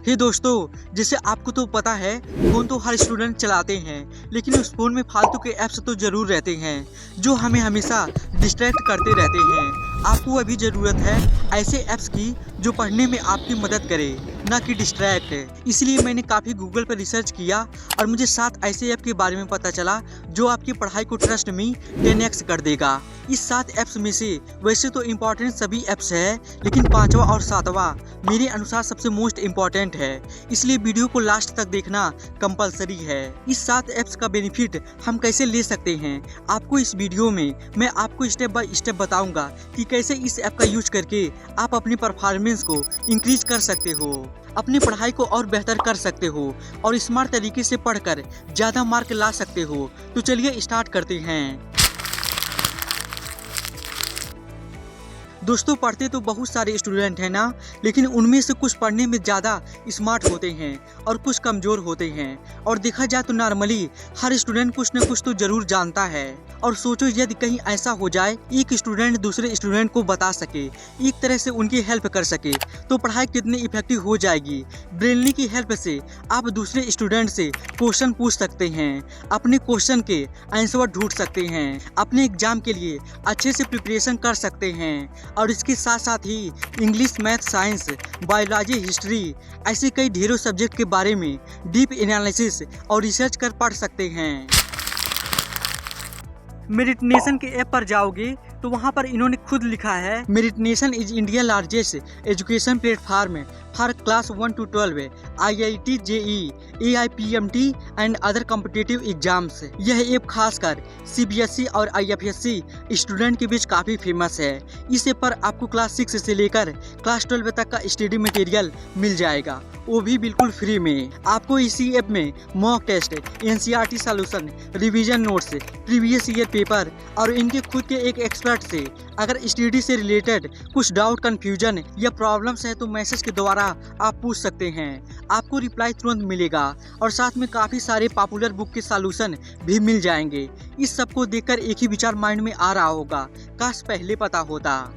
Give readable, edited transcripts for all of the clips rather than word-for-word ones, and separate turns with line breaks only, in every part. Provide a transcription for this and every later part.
हे दोस्तों, जैसे आपको तो पता है फ़ोन तो हर स्टूडेंट चलाते हैं, लेकिन उस फ़ोन में फालतू के ऐप्स तो ज़रूर रहते हैं जो हमें हमेशा डिस्ट्रैक्ट करते रहते हैं। आपको अभी ज़रूरत है ऐसे ऐप्स की जो पढ़ने में आपकी मदद करे, ना कि डिस्ट्रैक्ट। इसलिए मैंने काफ़ी गूगल पर रिसर्च किया और मुझे 7 ऐसे ऐप के बारे में पता चला जो आपकी पढ़ाई को ट्रस्ट में 10x कर देगा। इस 7 ऐप्स में से वैसे तो इम्पॉर्टेंट सभी ऐप्स है, लेकिन 5वां और 7वां मेरे अनुसार सबसे मोस्ट इम्पॉर्टेंट है, इसलिए वीडियो को लास्ट तक देखना कंपलसरी है। इस 7 ऐप्स का बेनिफिट हम कैसे ले सकते हैं, आपको इस वीडियो में मैं आपको स्टेप बाय स्टेप बताऊंगा कि कैसे इस ऐप का यूज करके आप अपनी परफॉर्मेंस को इंक्रीज कर सकते हो, अपनी पढ़ाई को और बेहतर कर सकते हो और स्मार्ट तरीके से पढ़कर ज़्यादा मार्क ला सकते हो। तो चलिए स्टार्ट करते हैं। दोस्तों, पढ़ते तो बहुत सारे स्टूडेंट हैं ना, लेकिन उनमें से कुछ पढ़ने में ज़्यादा स्मार्ट होते हैं और कुछ कमज़ोर होते हैं। और देखा जाए तो नॉर्मली हर स्टूडेंट कुछ न कुछ तो ज़रूर जानता है। और सोचो यदि कहीं ऐसा हो जाए एक स्टूडेंट दूसरे स्टूडेंट को बता सके, एक तरह से उनकी हेल्प कर सके, तो पढ़ाई कितनी इफेक्टिव हो जाएगी। ब्रेनली की हेल्प से आप दूसरे स्टूडेंट से क्वेश्चन पूछ सकते हैं, अपने क्वेश्चन के आंसर ढूंढ सकते हैं, अपने एग्जाम के लिए अच्छे से प्रिपरेशन कर सकते हैं। और इसके साथ साथ ही English, math, science, biology, history ऐसे कई ढेरों सब्जेक्ट के बारे में डीप एनालिसिस और रिसर्च कर पढ़ सकते हैं। मेरिटनेशन के ऐप पर जाओगे तो वहाँ पर इन्होंने खुद लिखा है, Meritnation is India largest education platform for class 1 to 12 IIT, JEE, AIPMT and other competitive exams. यह ऐप खासकर CBSE और IFSC स्टूडेंट के बीच काफ़ी फेमस है। इस ऐप पर आपको क्लास 6 से लेकर क्लास 12 तक का स्टडी मटेरियल मिल जाएगा, वो भी बिल्कुल फ्री में। आपको इसी ऐप में mock test, NCERT solution, revision notes, previous year paper और इनके खुद के एक एक्सपर्ट से अगर स्टडी से रिलेटेड कुछ डाउट, कंफ्यूजन या प्रॉब्लम्स है तो मैसेज के द्वारा आप पूछ सकते हैं। आपको रिप्लाई तुरंत मिलेगा और साथ में काफ़ी सारे पॉपुलर बुक के सॉल्यूशन भी मिल जाएंगे। इस सब को देखकर एक ही विचार माइंड में आ रहा होगा, काश पहले पता होता।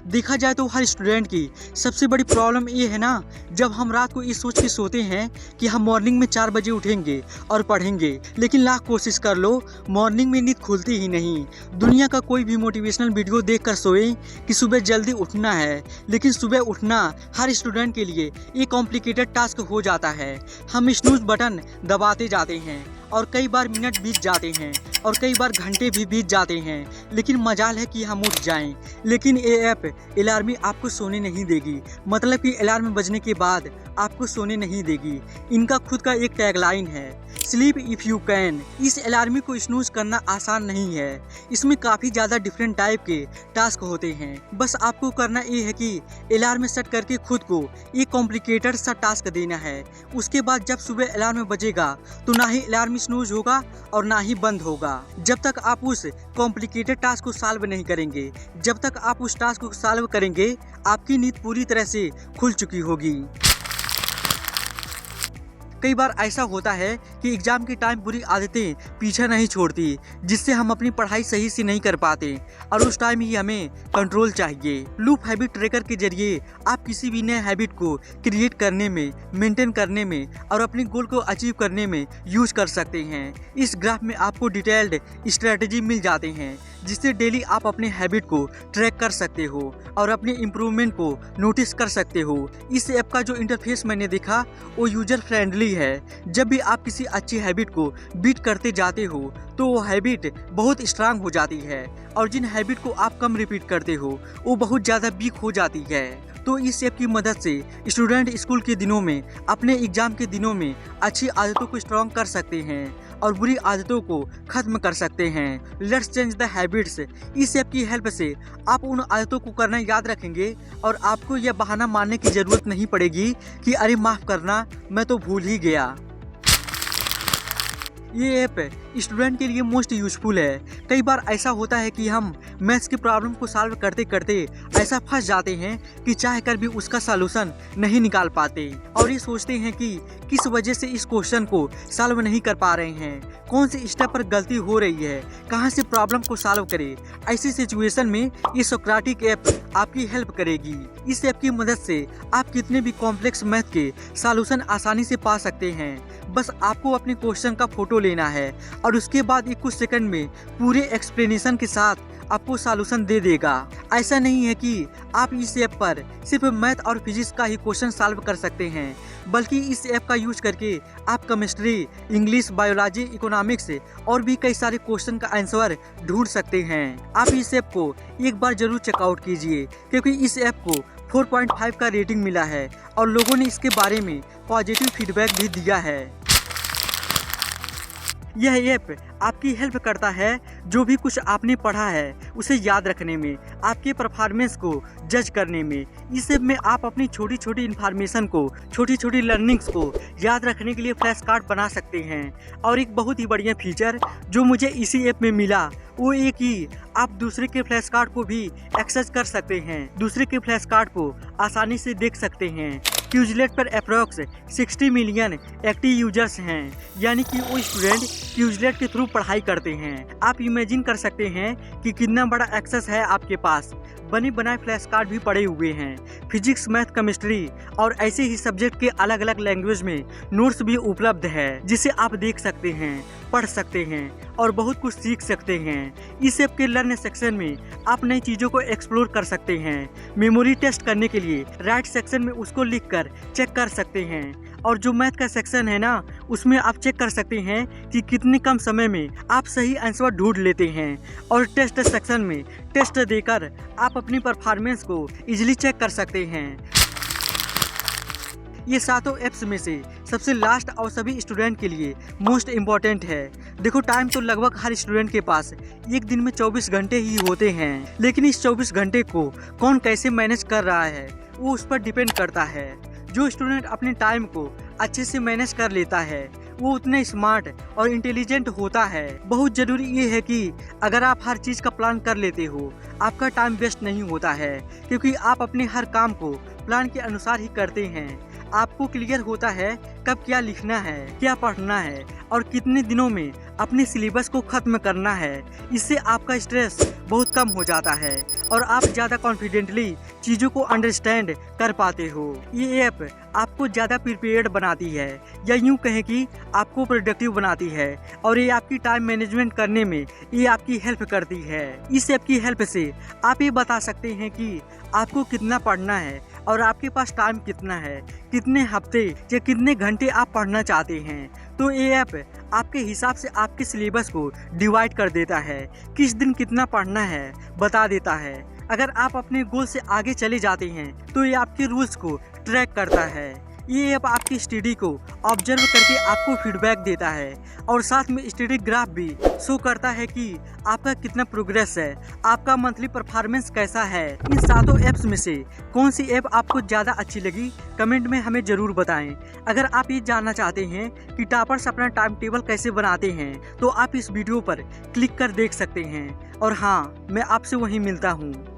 देखा जाए तो हर स्टूडेंट की सबसे बड़ी प्रॉब्लम ये है ना, जब हम रात को ये सोच के सोते हैं कि हम मॉर्निंग में 4 बजे उठेंगे और पढ़ेंगे, लेकिन लाख कोशिश कर लो मॉर्निंग में नींद खुलती ही नहीं। दुनिया का कोई भी मोटिवेशनल वीडियो देखकर सोए कि सुबह जल्दी उठना है, लेकिन सुबह उठना हर स्टूडेंट के लिए एक कॉम्प्लिकेटेड टास्क हो जाता है। हम स्नूज बटन दबाते जाते हैं और कई बार मिनट बीत जाते हैं और कई बार घंटे भी बीत जाते हैं, लेकिन मजाल है कि हम उठ जाएं। लेकिन ये ऐप अलार्म आपको सोने नहीं देगी, मतलब कि अलार्म बजने के बाद आपको सोने नहीं देगी। इनका खुद का एक टैगलाइन है, स्लीप इफ़ यू कैन। इस अलार्म को स्नूज करना आसान नहीं है, इसमें काफ़ी ज़्यादा डिफरेंट टाइप के टास्क होते हैं। बस आपको करना ये है कि अलार्म सेट करके खुद को एक कॉम्प्लिकेटेड सा टास्क देना है। उसके बाद जब सुबह अलार्म बजेगा तो ना ही अलार्म स्नूज होगा और ना ही बंद होगा, जब तक आप उस कॉम्प्लिकेटेड टास्क को सॉल्व नहीं करेंगे। जब तक आप उस टास्क को सॉल्व करेंगे आपकी नींद पूरी तरह से खुल चुकी होगी। कई बार ऐसा होता है कि एग्जाम के टाइम बुरी आदतें पीछा नहीं छोड़ती, जिससे हम अपनी पढ़ाई सही से नहीं कर पाते और उस टाइम ही हमें कंट्रोल चाहिए। लूप हैबिट ट्रैकर के जरिए आप किसी भी नए हैबिट को क्रिएट करने में, मेंटेन करने में और अपने गोल को अचीव करने में यूज कर सकते हैं। इस ग्राफ में आपको डिटेल्ड स्ट्रेटजी मिल जाते हैं, जिससे डेली आप अपने हैबिट को ट्रैक कर सकते हो और अपने इम्प्रूवमेंट को नोटिस कर सकते हो। इस ऐप का जो इंटरफेस मैंने देखा वो यूजर फ्रेंडली है। जब भी आप किसी अच्छी हैबिट को बीट करते जाते हो तो वो हैबिट बहुत स्ट्रांग हो जाती है, और जिन हैबिट को आप कम रिपीट करते हो वो बहुत ज़्यादा वीक हो जाती है। तो इस ऐप की मदद से स्टूडेंट स्कूल के दिनों में, अपने एग्जाम के दिनों में अच्छी आदतों को स्ट्रॉन्ग कर सकते हैं और बुरी आदतों को खत्म कर सकते हैं। Let's change the habits. इस ऐप की हेल्प से आप उन आदतों को करना याद रखेंगे और आपको यह बहाना मानने की ज़रूरत नहीं पड़ेगी कि अरे माफ़ करना, मैं तो भूल ही गया। ये ऐप स्टूडेंट के लिए मोस्ट यूजफुल है। कई बार ऐसा होता है कि हम मैथ्स की प्रॉब्लम को सॉल्व करते करते ऐसा फंस जाते हैं कि चाह कर भी उसका सॉल्यूशन नहीं निकाल पाते और ये सोचते हैं कि किस वजह से इस क्वेश्चन को सॉल्व नहीं कर पा रहे हैं, कौन से स्टेप पर गलती हो रही है, कहां से प्रॉब्लम को सॉल्व करें। ऐसी सिचुएशन में ये सोक्रेटिक ऐप आपकी हेल्प करेगी। इस ऐप की मदद से आप कितने भी कॉम्प्लेक्स मैथ के सॉल्यूशन आसानी से पा सकते हैं। बस आपको अपने क्वेश्चन का फोटो लेना है और उसके बाद कुछ सेकंड में पूरे एक्सप्लेनेशन के साथ आपको सॉल्यूशन दे देगा। ऐसा नहीं है कि आप इस ऐप पर सिर्फ मैथ और फिजिक्स का ही क्वेश्चन सॉल्व कर सकते हैं, बल्कि इस ऐप का यूज करके आप केमिस्ट्री, इंग्लिश, बायोलॉजी, इकोनॉमिक्स और भी कई सारे क्वेश्चन का आंसर ढूंढ सकते हैं। आप इस ऐप को एक बार जरूर चेकआउट कीजिए, क्योंकि इस ऐप को 4.5 का रेटिंग मिला है और लोगों ने इसके बारे में पॉजिटिव फीडबैक भी दिया है। यह ऐप आपकी हेल्प करता है जो भी कुछ आपने पढ़ा है उसे याद रखने में, आपके परफॉर्मेंस को जज करने में। इस ऐप में आप अपनी छोटी छोटी इन्फॉर्मेशन को, छोटी छोटी लर्निंग्स को याद रखने के लिए फ्लैश कार्ड बना सकते हैं। और एक बहुत ही बढ़िया फीचर जो मुझे इसी ऐप में मिला वो ये कि आप दूसरे के फ्लैश कार्ड को भी एक्सेस कर सकते हैं, दूसरे के फ्लैश कार्ड को आसानी से देख सकते हैं। क्यूजलेट पर अप्रॉक्स 60 मिलियन एक्टिव यूजर्स हैं, यानी कि वो स्टूडेंट क्यूजलेट के थ्रू पढ़ाई करते हैं। आप इमेजिन कर सकते हैं कि कितना बड़ा एक्सेस है आपके पास। बने बनाए फ्लैश कार्ड भी पड़े हुए हैं। फिजिक्स, मैथ, केमिस्ट्री और ऐसे ही सब्जेक्ट के अलग अलग लैंग्वेज में नोट्स भी उपलब्ध है, जिसे आप देख सकते हैं, पढ़ सकते हैं और बहुत कुछ सीख सकते हैं। इस ऐप के लर्न सेक्शन में आप नई चीज़ों को एक्सप्लोर कर सकते हैं। मेमोरी टेस्ट करने के लिए राइट सेक्शन में उसको लिखकर चेक कर सकते हैं, और जो मैथ का सेक्शन है ना, उसमें आप चेक कर सकते हैं कि कितने कम समय में आप सही आंसर ढूंढ लेते हैं। और टेस्ट सेक्शन में टेस्ट देकर आप अपनी परफॉर्मेंस को इजीली चेक कर सकते हैं। ये सातों ऐप्स में से सबसे लास्ट और सभी स्टूडेंट के लिए मोस्ट इम्पॉर्टेंट है। देखो, टाइम तो लगभग हर स्टूडेंट के पास एक दिन में 24 घंटे ही होते हैं, लेकिन इस 24 घंटे को कौन कैसे मैनेज कर रहा है वो उस पर डिपेंड करता है। जो स्टूडेंट अपने टाइम को अच्छे से मैनेज कर लेता है वो उतने स्मार्ट और इंटेलिजेंट होता है। बहुत जरूरी ये है कि अगर आप हर चीज़ का प्लान कर लेते हो, आपका टाइम वेस्ट नहीं होता है, क्योंकि आप अपने हर काम को प्लान के अनुसार ही करते हैं। आपको क्लियर होता है कब क्या लिखना है, क्या पढ़ना है और कितने दिनों में अपने सिलेबस को खत्म करना है। इससे आपका स्ट्रेस बहुत कम हो जाता है और आप ज़्यादा कॉन्फिडेंटली चीज़ों को अंडरस्टैंड कर पाते हो। ये ऐप आपको ज़्यादा प्रिपेयर्ड बनाती है, या यूँ कहें कि आपको प्रोडक्टिव बनाती है, और ये आपकी टाइम मैनेजमेंट करने में ये आपकी हेल्प करती है। इस ऐप की हेल्प से आप ये बता सकते हैं कि आपको कितना पढ़ना है और आपके पास टाइम कितना है, कितने हफ्ते या कितने घंटे आप पढ़ना चाहते हैं। तो ये ऐप आपके हिसाब से आपके सिलेबस को डिवाइड कर देता है, किस दिन कितना पढ़ना है बता देता है। अगर आप अपने गोल से आगे चले जाते हैं तो ये आपके रूल्स को ट्रैक करता है। ये ऐप आपकी स्टडी को ऑब्जर्व करके आपको फीडबैक देता है और साथ में स्टडी ग्राफ भी शो करता है कि आपका कितना प्रोग्रेस है, आपका मंथली परफॉर्मेंस कैसा है। इन सातों ऐप्स में से कौन सी ऐप आपको ज़्यादा अच्छी लगी, कमेंट में हमें ज़रूर बताएं। अगर आप ये जानना चाहते हैं कि टॉपर्स अपना टाइम टेबल कैसे बनाते हैं तो आप इस वीडियो पर क्लिक कर देख सकते हैं। और हाँ, मैं आपसे वहीं मिलता हूँ।